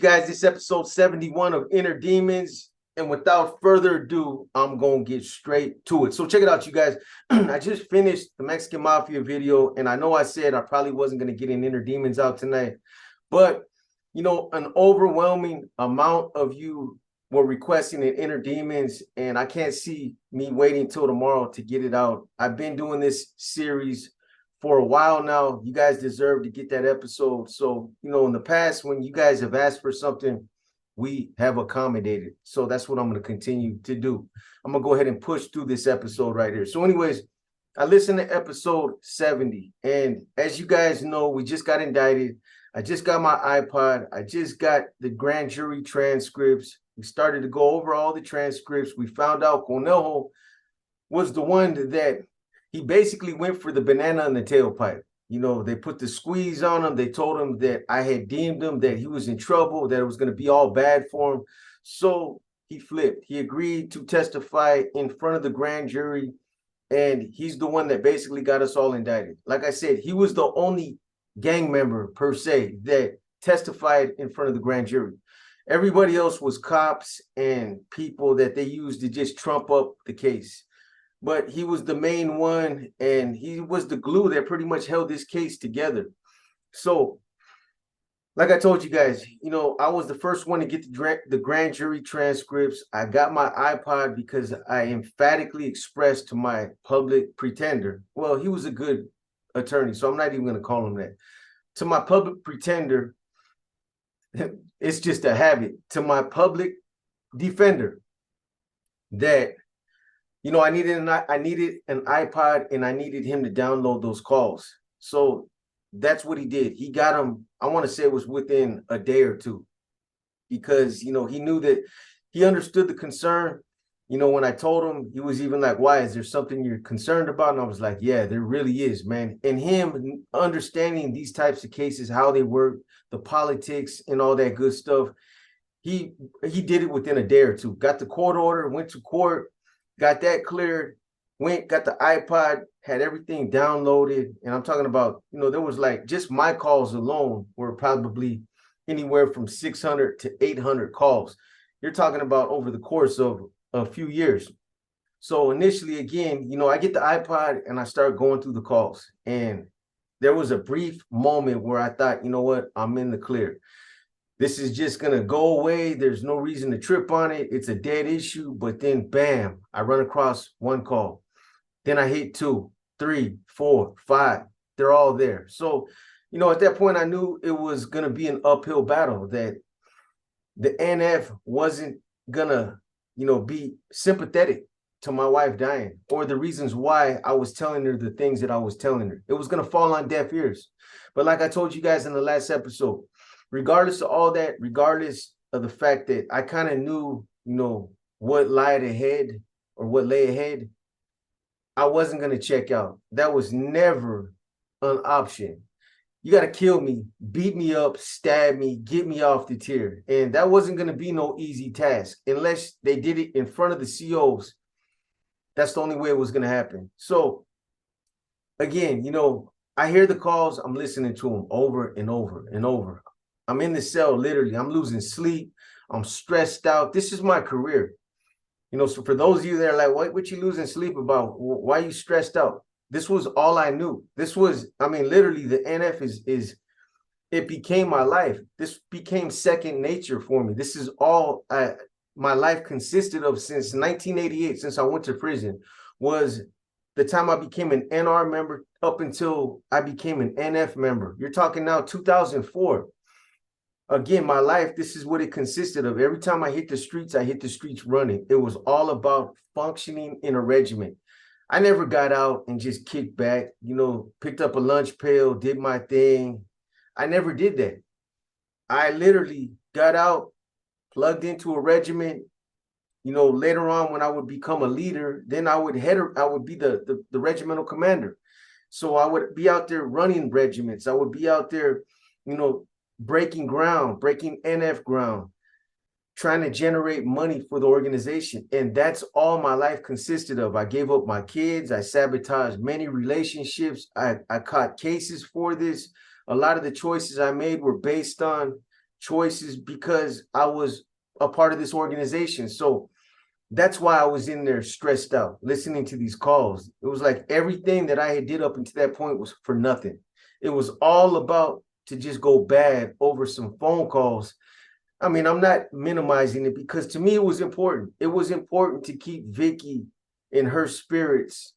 guys. This episode 71 of Inner Demons. And without further ado, I'm going to get straight to it. So check it out, you guys. I just finished the Mexican Mafia video, and I know I said I probably wasn't going to get an Inner Demons out tonight. But, you know, an overwhelming amount of you were requesting an Inner Demons, and I can't see me waiting till tomorrow to get it out. I've been doing this series for a while now. You guys deserve to get that episode. So, you know, in the past, when you guys have asked for something, we have accommodated. So that's what I'm going to continue to do. I'm going to go ahead and push through this episode right here. So anyways, I listened to episode 70. And as you guys know, we just got indicted. I just got my iPod. I just got the grand jury transcripts. We started to go over all the transcripts. We found out Conejo was the one that he basically went for the banana in the tailpipe. You know, they put the squeeze on him. They told him that I had deemed him, that he was in trouble, that it was going to be all bad for him. So he flipped. He agreed to testify in front of the grand jury, and he's the one that basically got us all indicted. Like I said, he was the only gang member, per se, that testified in front of the grand jury. Everybody else was cops and people that they used to just trump up the case. But he was the main one, and he was the glue that pretty much held this case together. So, like I told you guys, you know, I was the first one to get the grand jury transcripts. I got my iPod because I emphatically expressed to my public pretender. Well, he was a good attorney, so I'm not even going to call him that. To my public pretender, it's just a habit. To my public defender, that, you know, I needed an iPod, and I needed him to download those calls. So that's what he did. He got them, I want to say it was within a day or two, because, you know, he knew that he understood the concern. You know, when I told him, he was even like, why, is there something you're concerned about? And I was like, yeah, there really is, man. And him understanding these types of cases, how they work, the politics and all that good stuff, he did it within a day or two. Got the court order, went to court, got that cleared, got the iPod, had everything downloaded. And I'm talking about, you know, there was like, just my calls alone were probably anywhere from 600 to 800 calls. You're talking about over the course of a few years. So initially, again, you know, I get the iPod and I start going through the calls. And there was a brief moment where I thought, you know what, I'm in the clear. This is just going to go away. There's no reason to trip on it. It's a dead issue. But then, bam, I run across one call. Then I hit 2, 3, 4, 5. They're all there. So, you know, at that point, I knew it was going to be an uphill battle, that the NF wasn't going to, you know, be sympathetic to my wife dying, or the reasons why I was telling her the things that I was telling her. It was going to fall on deaf ears. But like I told you guys in the last episode, regardless of all that, regardless of the fact that I kind of knew, you know, what lied ahead or what lay ahead, I wasn't going to check out. That was never an option. You got to kill me, beat me up, stab me, get me off the tier. And that wasn't going to be no easy task unless they did it in front of the COs. That's the only way it was going to happen. So again, you know, I hear the calls, I'm listening to them over and over and over. I'm in the cell, literally. I'm losing sleep. I'm stressed out. This is my career. You know, so for those of you that are like, what you losing sleep about? Why are you stressed out? This was all I knew. This was, I mean, literally the NF is it became my life. This became second nature for me. This is all my life consisted of since 1988, since I went to prison, was the time I became an NR member up until I became an NF member. You're talking now 2004. Again, my life, this is what it consisted of. Every time I hit the streets running. It was all about functioning in a regiment. I never got out and just kicked back, you know, picked up a lunch pail, did my thing. I never did that. I literally got out, plugged into a regiment. You know, later on when I would become a leader, then I would be the regimental commander. So I would be out there running regiments. I would be out there, you know, breaking ground, breaking NF ground, trying to generate money for the organization. And that's all my life consisted of. I gave up my kids. I sabotaged many relationships. I caught cases for this. A lot of the choices I made were based on choices because I was a part of this organization. So that's why I was in there stressed out, listening to these calls. It was like everything that I had did up until that point was for nothing. It was all about to just go bad over some phone calls. I mean, I'm not minimizing it because to me it was important. It was important to keep Vicky and her spirits,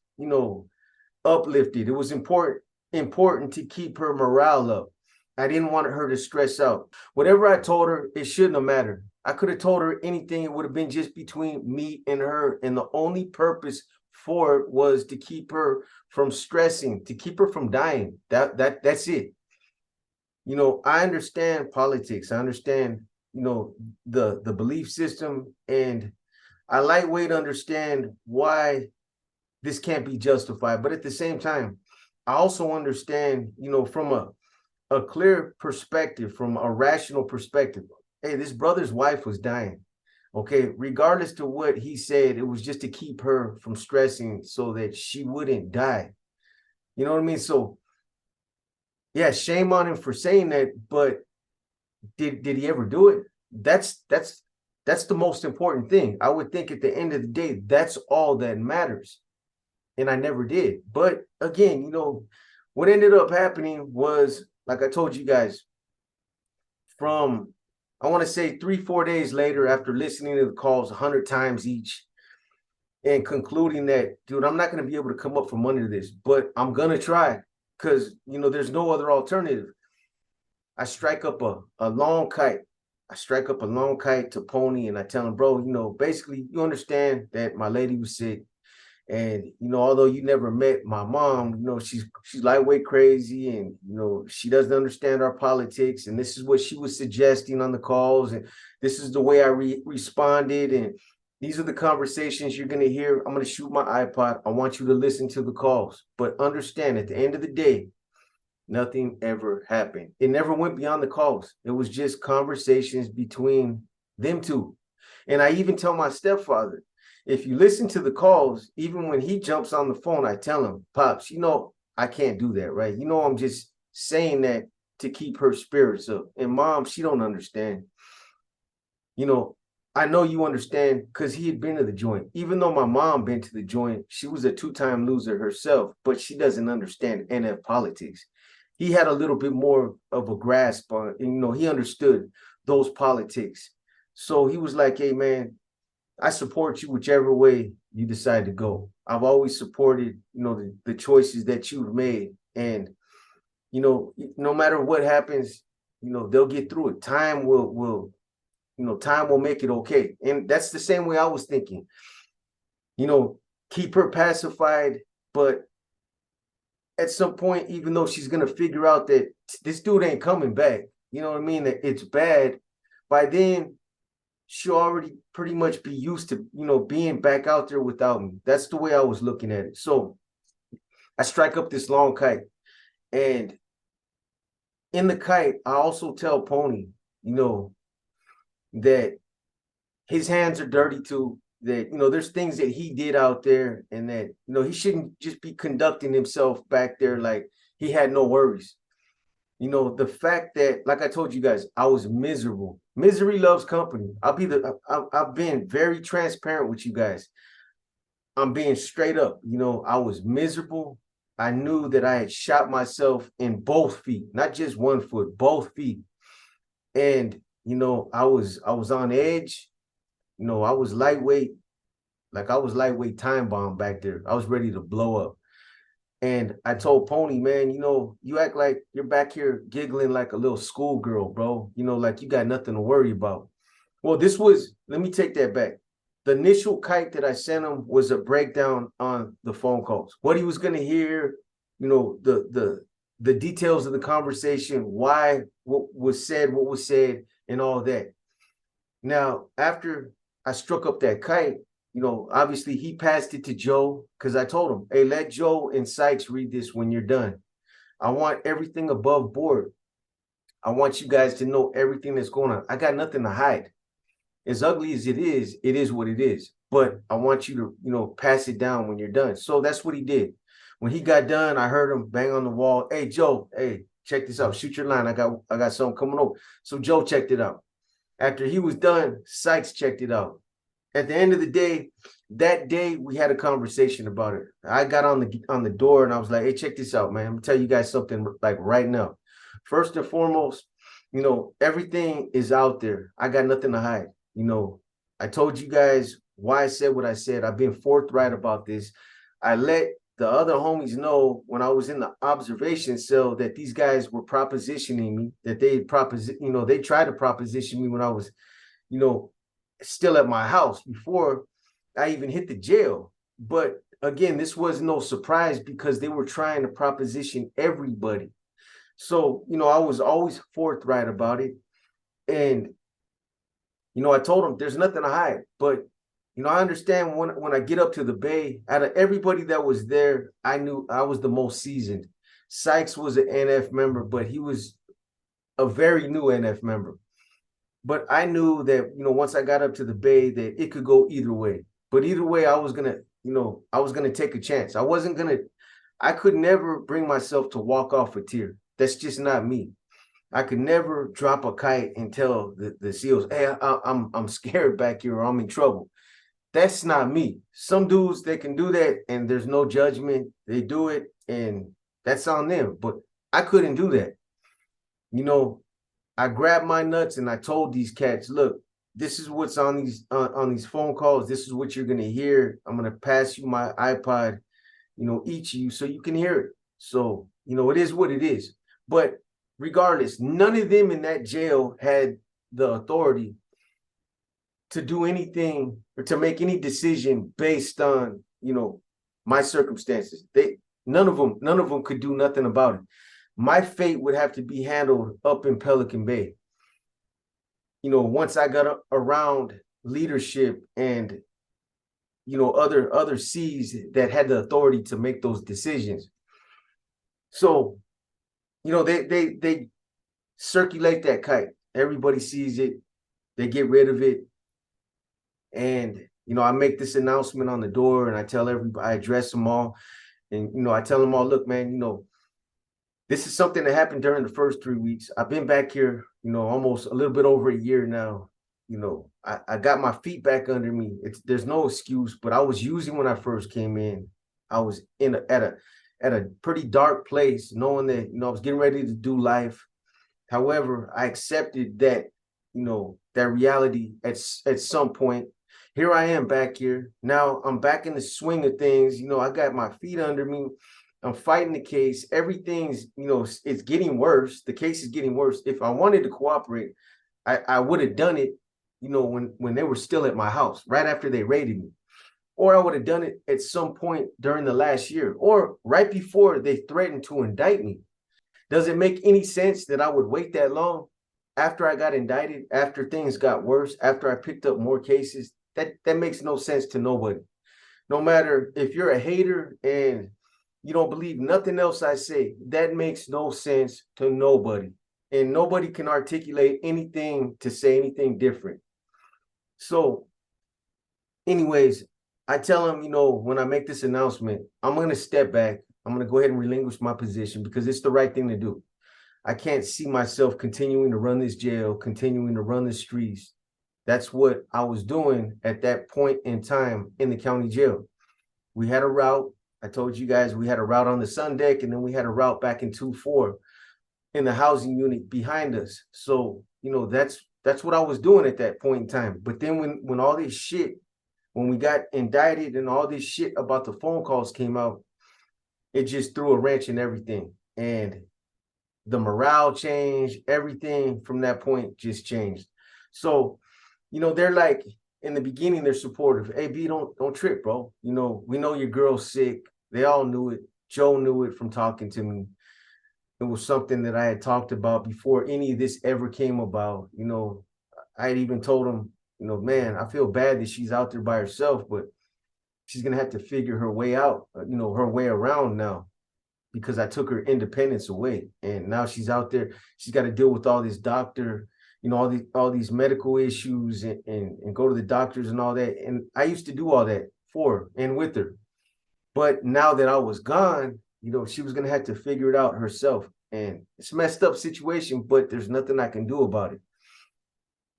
uplifted. It was important to keep her morale up. I didn't want her to stress out. Whatever I told her, it shouldn't have mattered. I could have told her anything. It would have been just between me and her. And the only purpose for it was to keep her from stressing, to keep her from dying. That's it. I understand politics. I understand, the belief system, and I lightweight understand why this can't be justified. But at the same time, I also understand, from a clear perspective, from a rational perspective. Hey, this brother's wife was dying. Okay, regardless to what he said, it was just to keep her from stressing so that she wouldn't die. You know what I mean? So yeah, shame on him for saying that, but did he ever do it? That's the most important thing. I would think at the end of the day, that's all that matters. And I never did. But again, what ended up happening was, like I told you guys, from, I want to say 3-4 days later, after listening to the calls 100 times each and concluding that, dude, I'm not going to be able to come up from under this, but I'm going to try because, there's no other alternative. I strike up a long kite. I strike up a long kite to Pony and I tell him, bro, basically, you understand that my lady was sick. And, although you never met my mom, she's lightweight crazy and, she doesn't understand our politics. And this is what she was suggesting on the calls. And this is the way I responded. And these are the conversations you're going to hear. I'm going to shoot my iPod. I want you to listen to the calls. But understand, at the end of the day, nothing ever happened. It never went beyond the calls. It was just conversations between them two. And I even tell my stepfather, if you listen to the calls, even when he jumps on the phone, I tell him, Pops, I can't do that, right? I'm just saying that to keep her spirits up. And Mom, she don't understand. I know you understand because he had been to the joint. Even though my mom been to the joint, she was a 2-time loser herself, but she doesn't understand NF politics. He had a little bit more of a grasp on, he understood those politics. So he was like, hey, man, I support you whichever way you decide to go. I've always supported, the choices that you've made. And, no matter what happens, they'll get through it. Time will make it okay. And that's the same way I was thinking. Keep her pacified, but at some point, even though she's going to figure out that this dude ain't coming back, you know what I mean, that it's bad, by then she'll already pretty much be used to, being back out there without me. That's the way I was looking at it. So I strike up this long kite. And in the kite, I also tell Pony, that his hands are dirty too, that, there's things that he did out there and that, he shouldn't just be conducting himself back there like he had no worries. The fact that, like I told you guys, I was miserable. Misery loves company. I've been very transparent with you guys. I'm being straight up. I was miserable. I knew that I had shot myself in both feet, not just one foot, both feet. And, I was on edge. I was lightweight. Like I was lightweight time bomb back there. I was ready to blow up. And I told Pony, man, you act like you're back here giggling like a little schoolgirl, bro. Like you got nothing to worry about. Well, let me take that back. The initial kite that I sent him was a breakdown on the phone calls. What he was going to hear, the details of the conversation, why, what was said, and all that. Now, after I struck up that kite, obviously he passed it to Joe because I told him, hey, let Joe and Sykes read this when you're done. I want everything above board. I want you guys to know everything that's going on. I got nothing to hide. As ugly as it is what it is. But I want you to, pass it down when you're done. So that's what he did. When he got done, I heard him bang on the wall. Hey, Joe, hey, check this out. Shoot your line. I got something coming over. So Joe checked it out. After he was done, Sykes checked it out. At the end of the day, that day we had a conversation about it. I got on the door and I was like, hey, check this out, man. I'm gonna tell you guys something like right now. First and foremost, you know, everything is out there. I got nothing to hide. You know, I told you guys why I said what I said. I've been forthright about this. I let the other homies know when I was in the observation cell that these guys were propositioning me, that they tried to proposition me when I was, you know, still at my house before I even hit the jail. But again, this was no surprise because they were trying to proposition everybody. So, you know, I was always forthright about it. And, you know, I told them there's nothing to hide. But, you know, I understand when I get up to the Bay, out of everybody that was there, I knew I was the most seasoned. Sykes was an NF member, but he was a very new NF member. But I knew that, you know, once I got up to the Bay, that it could go either way. But either way, I was going to take a chance. I could never bring myself to walk off a tear. That's just not me. I could never drop a kite and tell the SEALs, hey, I'm scared back here or I'm in trouble. That's not me. Some dudes, they can do that and there's no judgment. They do it and that's on them. But I couldn't do that. You know, I grabbed my nuts and I told these cats, look, this is what's on these phone calls. This is what you're going to hear. I'm going to pass you my iPod, you know, each of you so you can hear it. So, you know, it is what it is. But regardless, none of them in that jail had the authority to do anything or to make any decision based on, you know, my circumstances. None of them could do nothing about it. My fate would have to be handled up in Pelican Bay. You know, once I got around leadership and, you know, other C's that had the authority to make those decisions. So, you know, they circulate that kite. Everybody sees it. They get rid of it. And, you know, I make this announcement on the door and I tell everybody, I address them all. And, you know, I tell them all, look, man, you know, this is something that happened during the first 3 weeks. I've been back here, you know, almost a little bit over a year now. You know, I got my feet back under me. There's no excuse, but I was using when I first came in. I was at a pretty dark place, knowing that, you know, I was getting ready to do life. However, I accepted that, you know, that reality at some point. Here I am back here. Now I'm back in the swing of things. You know, I got my feet under me. I'm fighting the case. Everything's, you know, it's getting worse. The case is getting worse. If I wanted to cooperate, I would have done it, you know, when they were still at my house, right after they raided me. Or I would have done it at some point during the last year or right before they threatened to indict me. Does it make any sense that I would wait that long after I got indicted, after things got worse, after I picked up more cases? That makes no sense to nobody. No matter if you're a hater and you don't believe nothing else I say, that makes no sense to nobody. And nobody can articulate anything to say anything different. So anyways, I tell them, you know, when I make this announcement, I'm going to step back. I'm going to go ahead and relinquish my position because it's the right thing to do. I can't see myself continuing to run this jail, continuing to run the streets. That's what I was doing at that point in time in the county jail. We had a route. I told you guys we had a route on the sun deck, and then we had a route back in 2-4 in the housing unit behind us. So, you know, that's what I was doing at that point in time. But then when all this shit, when we got indicted and all this shit about the phone calls came out, it just threw a wrench in everything. And the morale changed, everything from that point just changed. So, you know, they're like, in the beginning, they're supportive. Hey, B, don't trip, bro. You know, we know your girl's sick. They all knew it. Joe knew it from talking to me. It was something that I had talked about before any of this ever came about. You know, I had even told him, you know, man, I feel bad that she's out there by herself, but she's going to have to figure her way out, you know, her way around now, because I took her independence away. And now she's out there. She's got to deal with all this doctor, you know, all these medical issues and go to the doctors and all that. And I used to do all that for her and with her. But now that I was gone, you know, she was going to have to figure it out herself. and it's a messed up situation, but there's nothing I can do about it.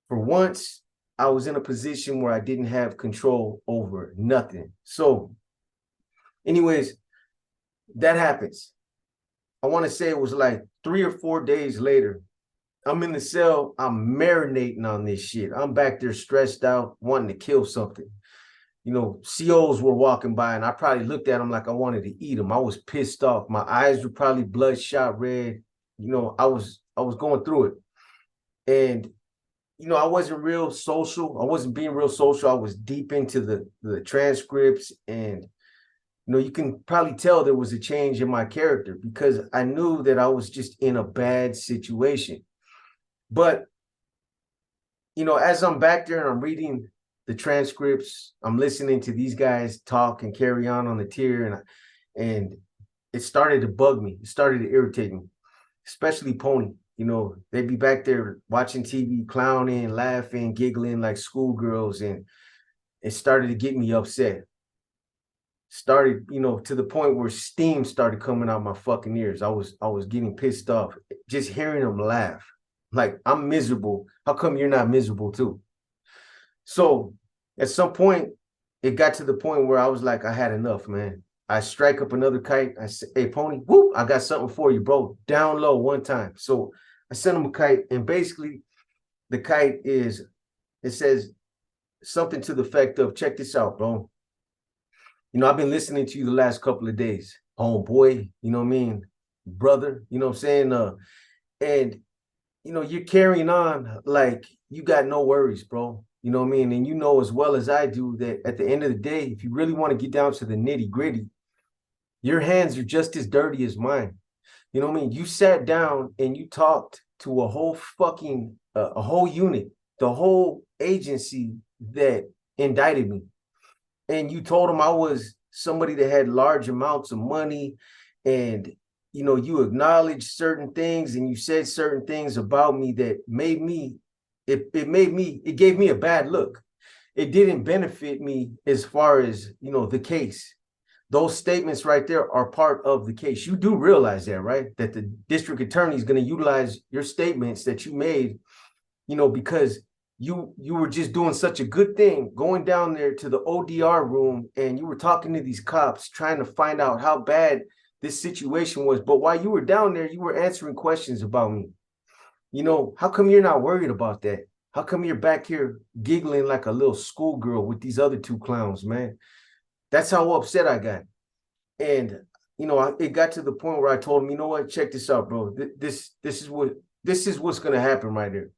For once, I was in a position where I didn't have control over nothing. So anyways, that happens. I want to say it was like 3 or 4 days later. I'm in the cell. I'm marinating on this shit. I'm back there stressed out, wanting to kill something. You know, COs were walking by, and I probably looked at them like I wanted to eat them. I was pissed off. My eyes were probably bloodshot red. You know, I was going through it. And, you know, I wasn't real social. I wasn't being real social. I was deep into the transcripts, and you know, you can probably tell there was a change in my character because I knew that I was just in a bad situation. But, you know, as I'm back there and I'm reading the transcripts, I'm listening to these guys talk and carry on the tier, and it started to bug me. It started to irritate me, especially Pony. You know, they'd be back there watching TV, clowning, laughing, giggling like schoolgirls, and it started to get me upset. Started, you know, to the point where steam started coming out my fucking ears. I was getting pissed off just hearing them laugh. Like, I'm miserable. How come you're not miserable too? So at some point, it got to the point where I was like, I had enough, man. I strike up another kite. I said, hey, Pony, whoop, I got something for you, bro. Down low one time. So I sent him a kite, and basically the kite is, it says something to the effect of, check this out, bro. You know, I've been listening to you the last couple of days. Oh boy, you know what I mean? Brother, you know what I'm saying? And you know, you're carrying on like you got no worries, bro. You know what I mean? And you know as well as I do that at the end of the day, if you really want to get down to the nitty-gritty, your hands are just as dirty as mine. You know what I mean? You sat down and you talked to a whole fucking a whole unit, the whole agency that indicted me, and you told them I was somebody that had large amounts of money, and you know, you acknowledged certain things and you said certain things about me that made me, it gave me a bad look. It didn't benefit me as far as, you know, the case. Those statements right there are part of the case. You do realize that, right? That the district attorney is going to utilize your statements that you made, you know, because you were just doing such a good thing going down there to the ODR room, and you were talking to these cops trying to find out how bad this situation was. But while you were down there, you were answering questions about me. You know, how come you're not worried about that? How come you're back here giggling like a little schoolgirl with these other two clowns, man? That's how upset I got. And you know, it got to the point where I told him, you know what, check this out, bro. This is what's gonna happen right here.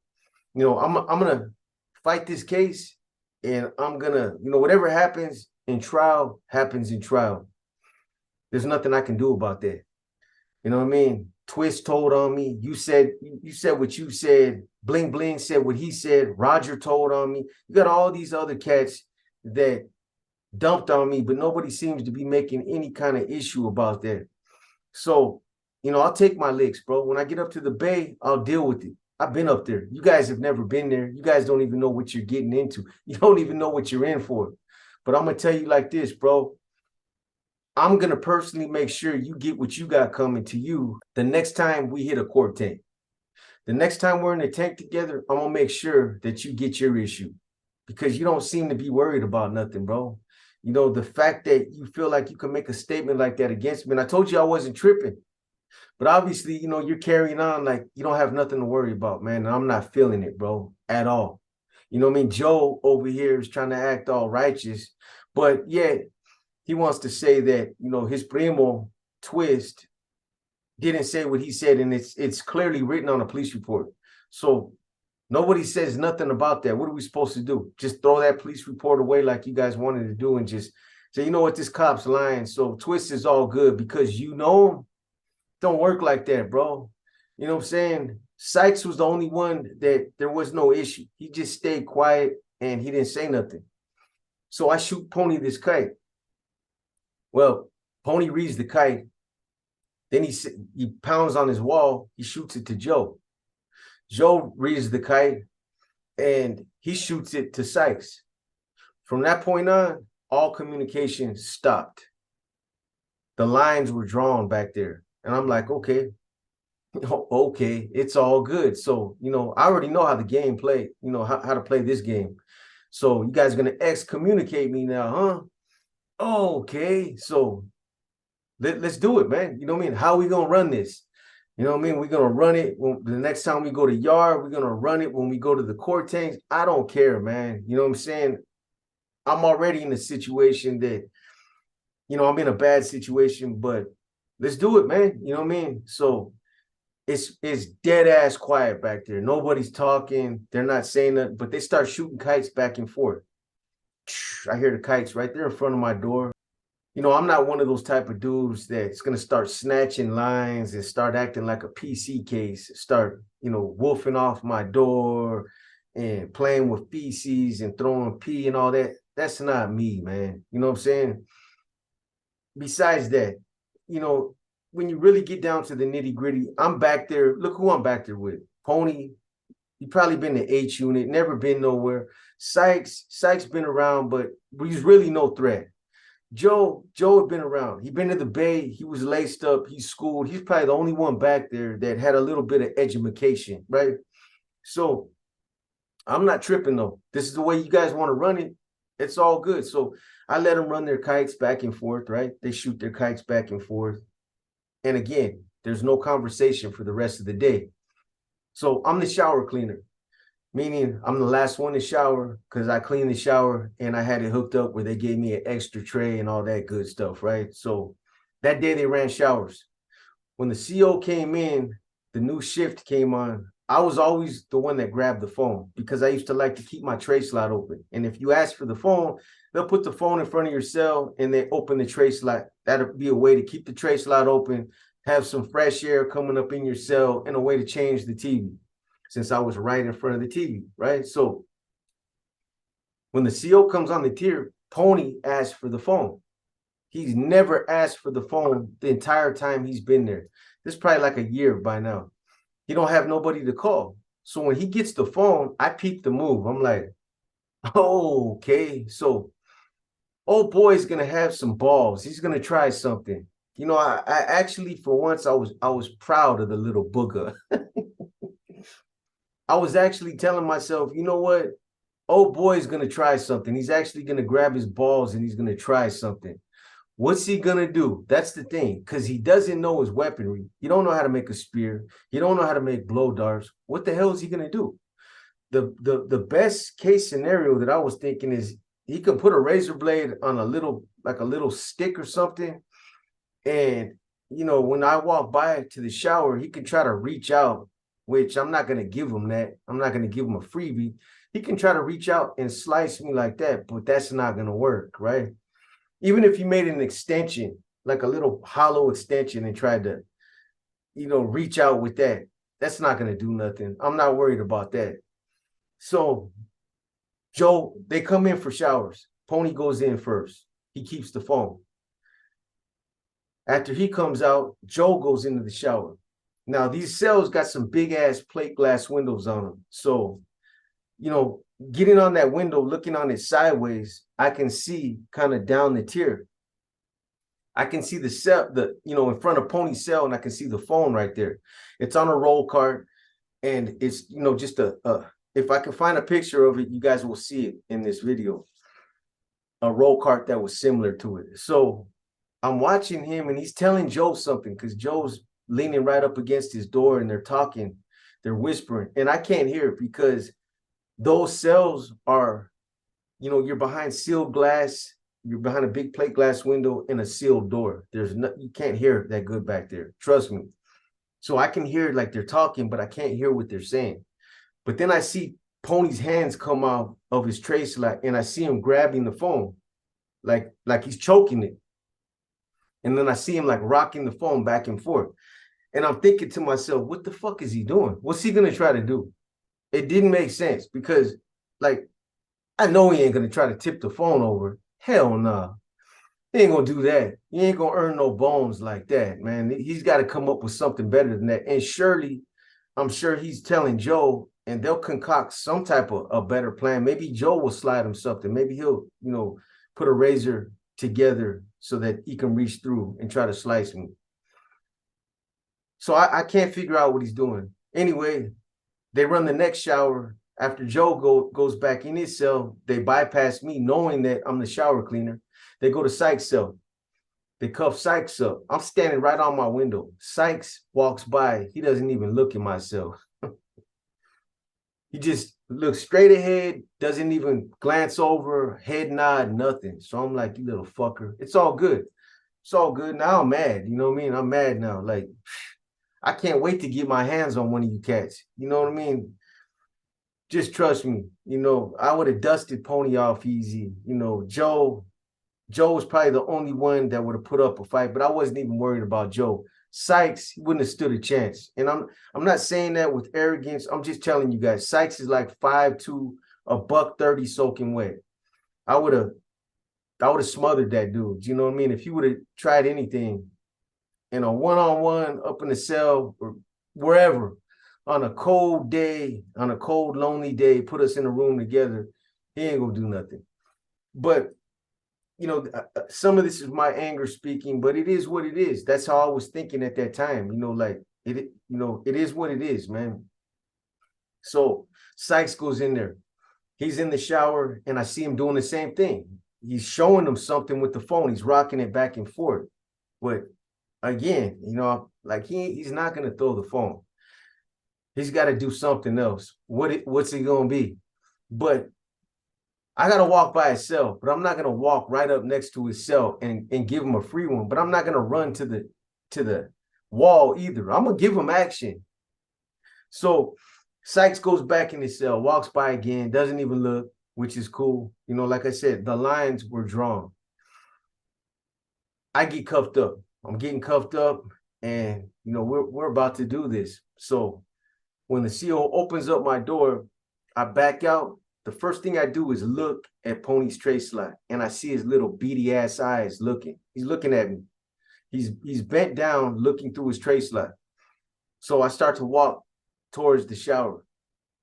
You know, I'm gonna fight this case, and I'm gonna, you know, whatever happens in trial happens in trial. There's nothing I can do about that. You know what I mean? Twist told on me. You said what you said. Bling Bling said what he said. Roger told on me. You got all these other cats that dumped on me, but nobody seems to be making any kind of issue about that. So, you know, I'll take my licks, bro. When I get up to the Bay, I'll deal with it. I've been up there. You guys have never been there. You guys don't even know what you're getting into. You don't even know what you're in for. But I'm going to tell you like this, bro. I'm going to personally make sure you get what you got coming to you the next time we hit a court tank. The next time we're in a tank together, I'm going to make sure that you get your issue, because you don't seem to be worried about nothing, bro. You know, the fact that you feel like you can make a statement like that against me, and I told you I wasn't tripping, but obviously, you know, you're carrying on like you don't have nothing to worry about, man. And I'm not feeling it, bro, at all. You know what I mean? Joe over here is trying to act all righteous, but yeah, he wants to say that, you know, his primo Twist didn't say what he said, and it's clearly written on a police report. So nobody says nothing about that. What are we supposed to do? Just throw that police report away like you guys wanted to do and just say, you know what, this cop's lying. So Twist is all good because you know him. Don't work like that, bro. You know what I'm saying? Sykes was the only one that there was no issue. He just stayed quiet and he didn't say nothing. So I shoot Pony this kite. Well, Pony reads the kite. Then he pounds on his wall. He shoots it to Joe. Joe reads the kite and he shoots it to Sykes. From that point on, all communication stopped. The lines were drawn back there. And I'm like, okay, Okay, it's all good. So, I already know how the game play, how to play this game. So you guys are gonna excommunicate me now, huh? Okay, so let's do it, man. You know what I mean? How are we gonna run this? You know what I mean? We're gonna run it the next time we go to yard, we're gonna run it when we go to the court tanks. I don't care, man. You know what I'm saying? I'm already in a situation that, I'm in a bad situation, but let's do it, man. You know what I mean? So it's dead ass quiet back there. Nobody's talking. They're not saying nothing, but they start shooting kites back and forth. I hear the kites right there in front of my door. I'm not one of those type of dudes that's gonna start snatching lines and start acting like a PC case, start, wolfing off my door and playing with feces and throwing pee and all that. That's not me, man. You know what I'm saying? Besides that, you know, when you really get down to the nitty gritty, I'm back there. Look who I'm back there with. Pony, he probably been to H unit, never been nowhere. Sykes been around, but he's really no threat. Joe had been around. He'd been to the Bay. He was laced up. He's schooled. He's probably the only one back there that had a little bit of education, right? So I'm not tripping though. This is the way you guys want to run it. It's all good. So I let them run their kites back and forth, right? They shoot their kites back and forth. And again, there's no conversation for the rest of the day. So I'm the shower cleaner, meaning I'm the last one to shower because I cleaned the shower and I had it hooked up where they gave me an extra tray and all that good stuff, right? So that day they ran showers. When the CO came in, the new shift came on. I was always the one that grabbed the phone because I used to like to keep my tray slot open. And if you ask for the phone, they'll put the phone in front of your cell and they open the tray slot. That'll be a way to keep the tray slot open, have some fresh air coming up in your cell, and a way to change the TV since I was right in front of the TV, right? So when the CO comes on the tier, Pony asks for the phone. He's never asked for the phone the entire time he's been there. This is probably like a year by now. He don't have nobody to call. So when he gets the phone, I peep the move. I'm like, oh, okay. So old boy's gonna have some balls. He's gonna try something. I actually for once I was proud of the little booger. I was actually telling myself, you know what? Old boy's gonna try something. He's actually gonna grab his balls and he's gonna try something. What's he gonna do? That's the thing, because he doesn't know his weaponry. He don't know how to make a spear. He don't know how to make blow darts. What the hell is he gonna do? The best case scenario that I was thinking is he could put a razor blade on a little stick or something, and when I walk by to the shower, he can try to reach out, which I'm not gonna give him that. I'm not gonna give him a freebie. He can try to reach out and slice me like that, but that's not gonna work, right? Even if you made an extension, like a little hollow extension and tried to, reach out with that, that's not going to do nothing. I'm not worried about that. So Joe, they come in for showers. Pony goes in first. He keeps the phone. After he comes out, Joe goes into the shower. Now, these cells got some big ass plate glass windows on them. So, getting on that window, looking on it sideways, I can see kind of down the tier. I can see the cell, in front of Pony's cell, and I can see the phone right there. It's on a roll cart, and it's, just if I can find a picture of it, you guys will see it in this video. A roll cart that was similar to it. So I'm watching him, and he's telling Joe something because Joe's leaning right up against his door, and they're talking, they're whispering, and I can't hear it because those cells are, you're behind sealed glass. You're behind a big plate glass window and a sealed door. You can't hear that good back there. Trust me. So I can hear like they're talking, but I can't hear what they're saying. But then I see Pony's hands come out of his tray slot, and I see him grabbing the phone, like he's choking it. And then I see him like rocking the phone back and forth. And I'm thinking to myself, what the fuck is he doing? What's he gonna try to do? It didn't make sense because, like, I know he ain't gonna try to tip the phone over. Hell nah. He ain't gonna do that. He ain't gonna earn no bones like that, man. He's got to come up with something better than that. And surely, I'm sure he's telling Joe, and they'll concoct some type of a better plan. Maybe Joe will slide him something. Maybe he'll, put a razor together so that he can reach through and try to slice me. So I can't figure out what he's doing. Anyway, they run the next shower. After Joe goes back in his cell, they bypass me knowing that I'm the shower cleaner. They go to Sykes' cell. They cuff Sykes up. I'm standing right on my window. Sykes walks by. He doesn't even look at my cell. He just looks straight ahead, doesn't even glance over, head nod, nothing. So I'm like, you little fucker. It's all good. It's all good. Now I'm mad. You know what I mean? I'm mad now. Like, I can't wait to get my hands on one of you cats. You know what I mean? Just trust me. You know, I would have dusted Pony off easy. You know, Joe was probably the only one that would have put up a fight, but I wasn't even worried about Joe. Sykes, he wouldn't have stood a chance. And I'm not saying that with arrogance. I'm just telling you guys, Sykes is like 5'2", $130 soaking wet. I would have smothered that dude. You know what I mean? If he would have tried anything in a one-on-one up in the cell or wherever on a cold day, on a cold, lonely day, put us in a room together, he ain't gonna do nothing. But you know, some of this is my anger speaking, but it is what it is. That's how I was thinking at that time. You know, like it is what it is, man. So Sykes goes in there. He's in the shower, and I see him doing the same thing. He's showing them something with the phone. He's rocking it back and forth. But again, you know, like he's not gonna throw the phone. He's got to do something else. What's it gonna be? But I gotta walk by his cell, but I'm not gonna walk right up next to his cell and give him a free one. But I'm not gonna run to the wall either. I'm gonna give him action. So Sykes goes back in his cell, walks by again, doesn't even look, which is cool. You know, like I said, the lines were drawn. I get cuffed up. I'm getting cuffed up, and you know, we're about to do this. So when the CO opens up my door, I back out. The first thing I do is look at Pony's tray slot, and I see his little beady ass eyes looking. He's looking at me. He's bent down, looking through his tray slot. So I start to walk towards the shower.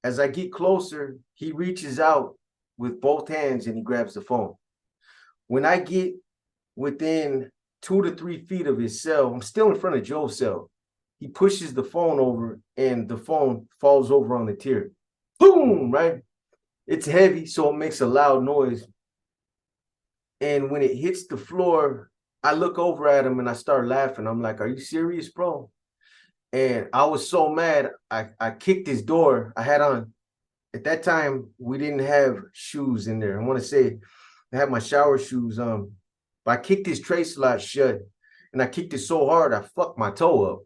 As I get closer, he reaches out with both hands and he grabs the phone. When I get within 2 to 3 feet of his cell, I'm still in front of Joe's cell. He pushes the phone over, and the phone falls over on the tier. Boom, right? It's heavy, so it makes a loud noise. And when it hits the floor, I look over at him and I start laughing. I'm like, are you serious, bro? And I was so mad, I kicked his door. I had on, at that time, we didn't have shoes in there. I want to say I had my shower shoes on. But I kicked his tray slot shut, and I kicked it so hard, I fucked my toe up.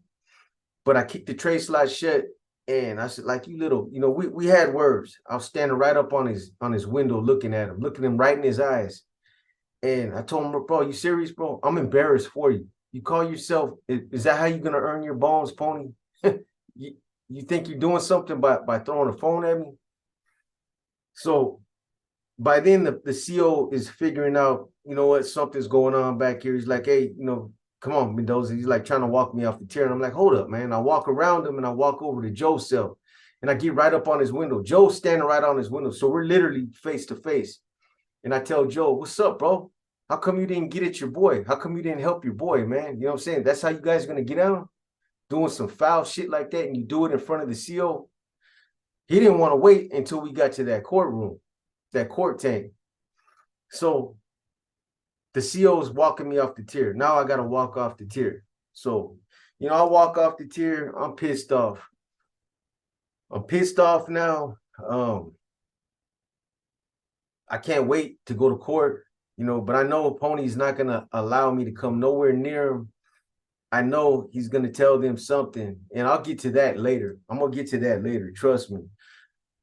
But I kicked the tray slot shut, and I said, like, you little, you know, we had words. I was standing right up on his window looking at him, looking him right in his eyes. And I told him, bro, you serious, bro? I'm embarrassed for you. You call yourself, is that how you're gonna earn your bones, Pony? you think you're doing something by throwing a phone at me? So by then the CO is figuring out, you know what, something's going on back here. He's like, hey, you know, come on, Mendoza. He's like trying to walk me off the chair. And I'm like, hold up, man. I walk around him and I walk over to Joe's cell and I get right up on his window. Joe's standing right on his window. So we're literally face to face. And I tell Joe, what's up, bro? How come you didn't get at your boy? How come you didn't help your boy, man? You know what I'm saying? That's how you guys are going to get out? Doing some foul shit like that, and you do it in front of the CO? He didn't want to wait until we got to that courtroom, that court tank. So the CO's walking me off the tier. Now I got to walk off the tier. So, you know, I walk off the tier. I'm pissed off. I'm pissed off now. I can't wait to go to court, you know, but I know Pony's not going to allow me to come nowhere near him. I know he's going to tell them something, and I'll get to that later. I'm going to get to that later. Trust me.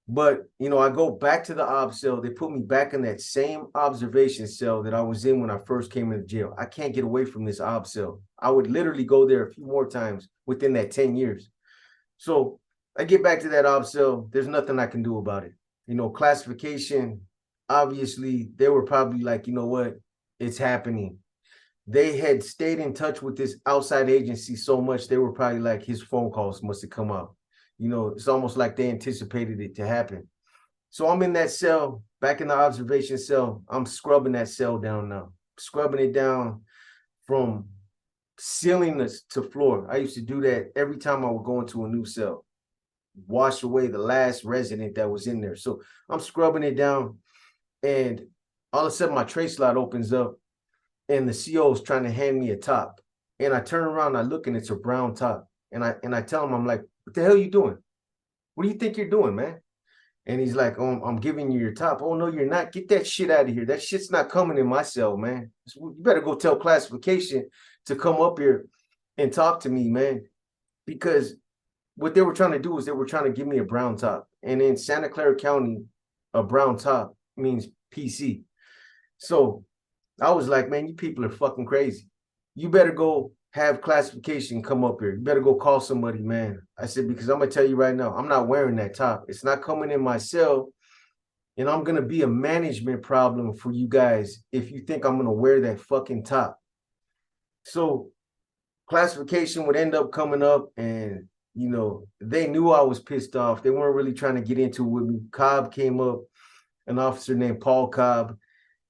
But, you know, I go back to the ob cell. They put me back in that same observation cell that I was in when I first came into jail. I can't get away from this ob cell. I would literally go there a few more times within that 10 years. So I get back to that ob cell. There's nothing I can do about it. You know, classification, obviously, they were probably like, you know what, it's happening. They had stayed in touch with this outside agency so much, they were probably like, his phone calls must have come up. You know, it's almost like they anticipated it to happen. So I'm in that cell, back in the observation cell. I'm scrubbing that cell down now, scrubbing it down from sealing this to floor. I used to do that every time I would go into a new cell, wash away the last resident that was in there. So I'm scrubbing it down, and all of a sudden my tray slot opens up, and the CO is trying to hand me a top. And I turn around, I look, and it's a brown top. And I tell him, I'm like, what the hell are you doing? What do you think you're doing, man? And he's like, oh, I'm giving you your top. Oh, no, you're not. Get that shit out of here. That shit's not coming in my cell, man. You better go tell classification to come up here and talk to me, man. Because what they were trying to do is they were trying to give me a brown top. And in Santa Clara County, a brown top means PC. So I was like, man, you people are fucking crazy. You better go have classification come up here. You better go call somebody, man. I said, because I'm going to tell you right now, I'm not wearing that top. It's not coming in my cell. And I'm going to be a management problem for you guys if you think I'm going to wear that fucking top. So classification would end up coming up, and, you know, they knew I was pissed off. They weren't really trying to get into it with me. Cobb came up, an officer named Paul Cobb,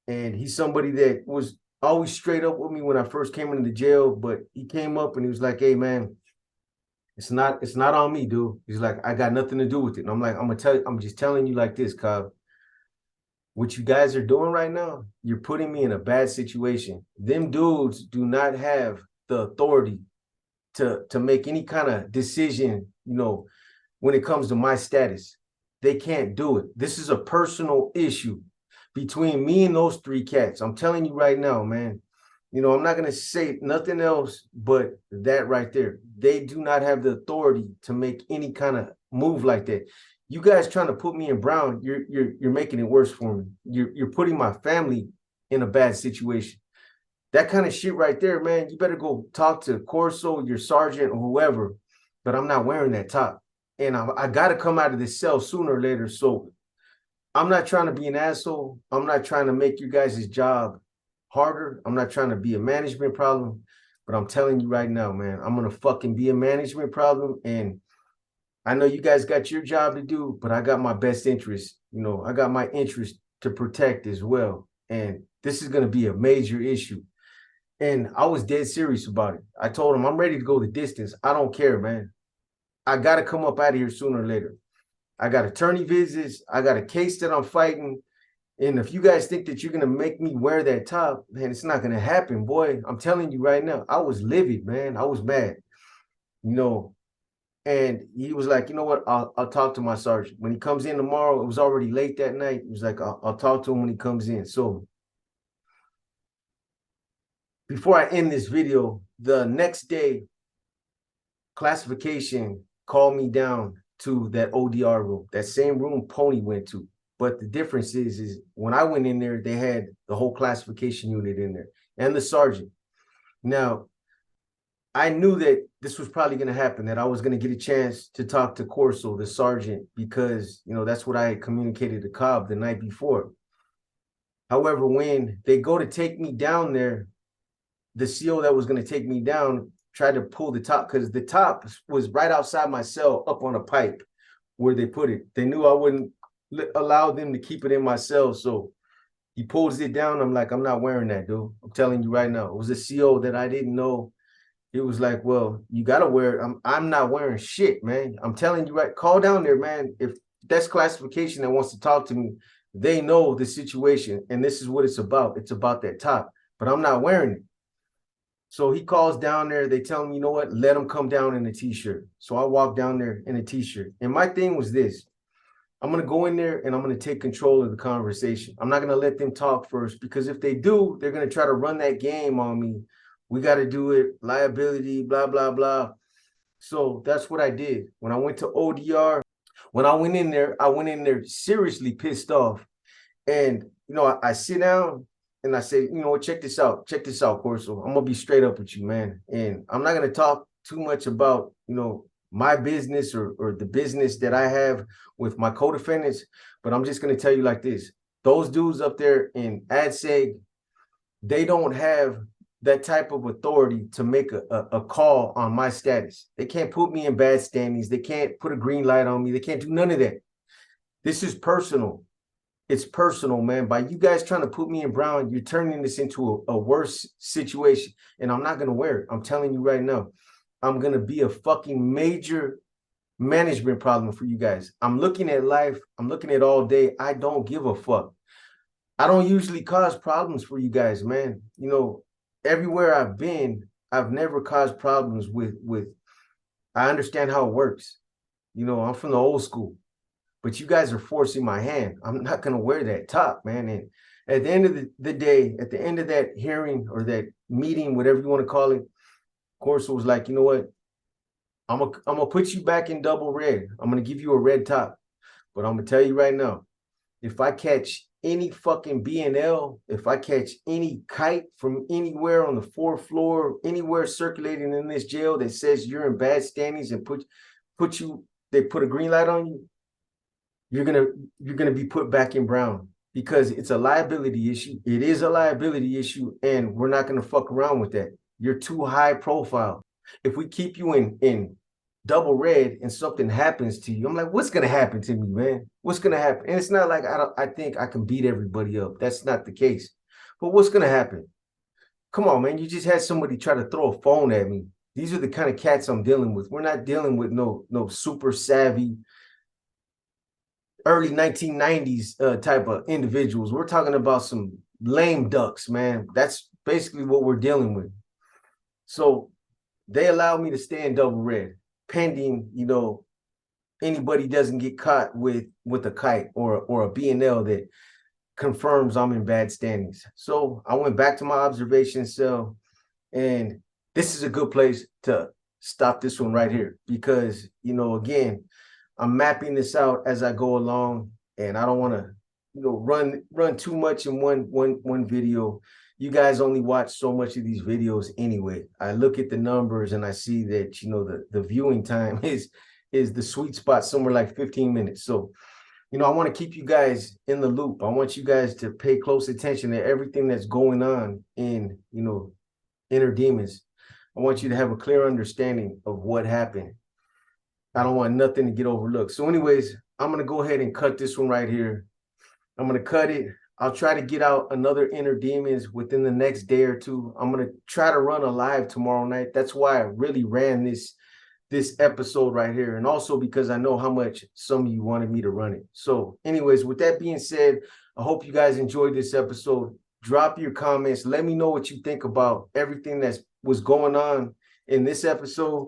and he's somebody that was always straight up with me when I first came into the jail, but he came up and he was like, hey, man, it's not on me, dude. He's like, I got nothing to do with it. And I'm like, I'm just telling you like this, Cobb. What you guys are doing right now, you're putting me in a bad situation. Them dudes do not have the authority to make any kind of decision, you know, when it comes to my status. They can't do it. This is a personal issue between me and those three cats. I'm telling you right now, man. You know, I'm not going to say nothing else but that right there. They do not have the authority to make any kind of move like that. You guys trying to put me in brown, you're making it worse for me. You're putting my family in a bad situation. That kind of shit right there, man, you better go talk to Corso, your sergeant, or whoever. But I'm not wearing that top. And I got to come out of this cell sooner or later. So I'm not trying to be an asshole. I'm not trying to make you guys' job harder. I'm not trying to be a management problem. But I'm telling you right now, man, I'm going to fucking be a management problem. And I know you guys got your job to do, but I got my best interest. You know, I got my interest to protect as well. And this is going to be a major issue. And I was dead serious about it. I told him, I'm ready to go the distance. I don't care, man. I got to come up out of here sooner or later. I got attorney visits. I got a case that I'm fighting. And if you guys think that you're going to make me wear that top, man, it's not going to happen, boy. I'm telling you right now, I was livid, man. I was mad, you know. And he was like, you know what? I'll talk to my sergeant. When he comes in tomorrow, it was already late that night. He was like, I'll talk to him when he comes in. So before I end this video, the next day, classification called me down to that ODR room, that same room Pony went to. But the difference is when I went in there, they had the whole classification unit in there and the sergeant. Now, I knew that this was probably going to happen, that I was going to get a chance to talk to Corso, the sergeant, because, you know, that's what I had communicated to Cobb the night before. However, when they go to take me down there, the CO that was going to take me down tried to pull the top, because the top was right outside my cell up on a pipe where they put it. They knew I wouldn't allow them to keep it in my cell. So he pulls it down. I'm like, I'm not wearing that, dude. I'm telling you right now. It was a CO that I didn't know. It was like, well, you got to wear it. I'm not wearing shit, man. I'm telling you, right. Call down there, man. If that's classification that wants to talk to me, they know the situation. And this is what it's about. It's about that top. But I'm not wearing it. So he calls down there. They tell him, you know what? Let him come down in a T-shirt. So I walk down there in a T-shirt. And my thing was this. I'm going to go in there and I'm going to take control of the conversation. I'm not going to let them talk first, because if they do, they're going to try to run that game on me. We got to do it, liability, blah, blah, blah. So that's what I did. When I went to ODR, when I went in there seriously pissed off. And, you know, I sit down and I say, you know, check this out, Corso. I'm going to be straight up with you, man. And I'm not going to talk too much about, you know, my business or the business that I have with my co-defendants, but I'm just going to tell you like this. Those dudes up there in ADSEG, they don't have that type of authority to make a call on my status. They can't put me in bad standings. They can't put a green light on me. They can't do none of that. This is personal. It's personal, man. By you guys trying to put me in brown, you're turning this into a worse situation. And I'm not going to wear it. I'm telling you right now, I'm going to be a fucking major management problem for you guys. I'm looking at life. I'm looking at all day. I don't give a fuck. I don't usually cause problems for you guys, man. You know, everywhere I've been, I've never caused problems with I understand how it works. You know, I'm from the old school, but you guys are forcing my hand. I'm not going to wear that top, man. And at the end of the day, at the end of that hearing or that meeting, whatever you want to call it, Corso was like, you know what? I'm gonna put you back in double red. I'm gonna give you a red top. But I'm gonna tell you right now, if I catch any fucking BNL, if I catch any kite from anywhere on the fourth floor, anywhere circulating in this jail that says you're in bad standings and they put a green light on you, you're gonna be put back in brown because it's a liability issue. It is a liability issue, and we're not gonna fuck around with that. You're too high profile. If we keep you in double red and something happens to you, I'm like, what's gonna happen to me, man? What's gonna happen? And it's not like I think I can beat everybody up. That's not the case. But what's gonna happen? Come on, man. You just had somebody try to throw a phone at me. These are the kind of cats I'm dealing with. We're not dealing with no super savvy early 1990s type of individuals. We're talking about some lame ducks, man. That's basically what we're dealing with. So they allowed me to stay in double red, pending, you know, anybody doesn't get caught with a kite or a BNL that confirms I'm in bad standings. So I went back to my observation cell, and this is a good place to stop this one right here because, you know, again, I'm mapping this out as I go along, and I don't want to, you know, run too much in one video. You guys only watch so much of these videos anyway. I look at the numbers and I see that, you know, the viewing time is the sweet spot somewhere like 15 minutes. So, you know, I want to keep you guys in the loop. I want you guys to pay close attention to everything that's going on in, you know, Inner Demons. I want you to have a clear understanding of what happened. I don't want nothing to get overlooked. So anyways, I'm going to go ahead and cut this one right here. I'm going to cut it. I'll try to get out another Inner Demons within the next day or two. I'm going to try to run a live tomorrow night. That's why I really ran this episode right here. And also because I know how much some of you wanted me to run it. So anyways, with that being said, I hope you guys enjoyed this episode. Drop your comments. Let me know what you think about everything that was going on in this episode.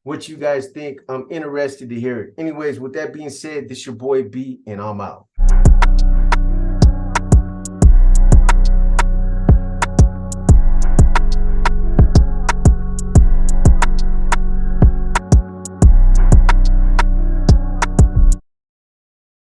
What you guys think. I'm interested to hear it. Anyways, with that being said, this is your boy B, and I'm out.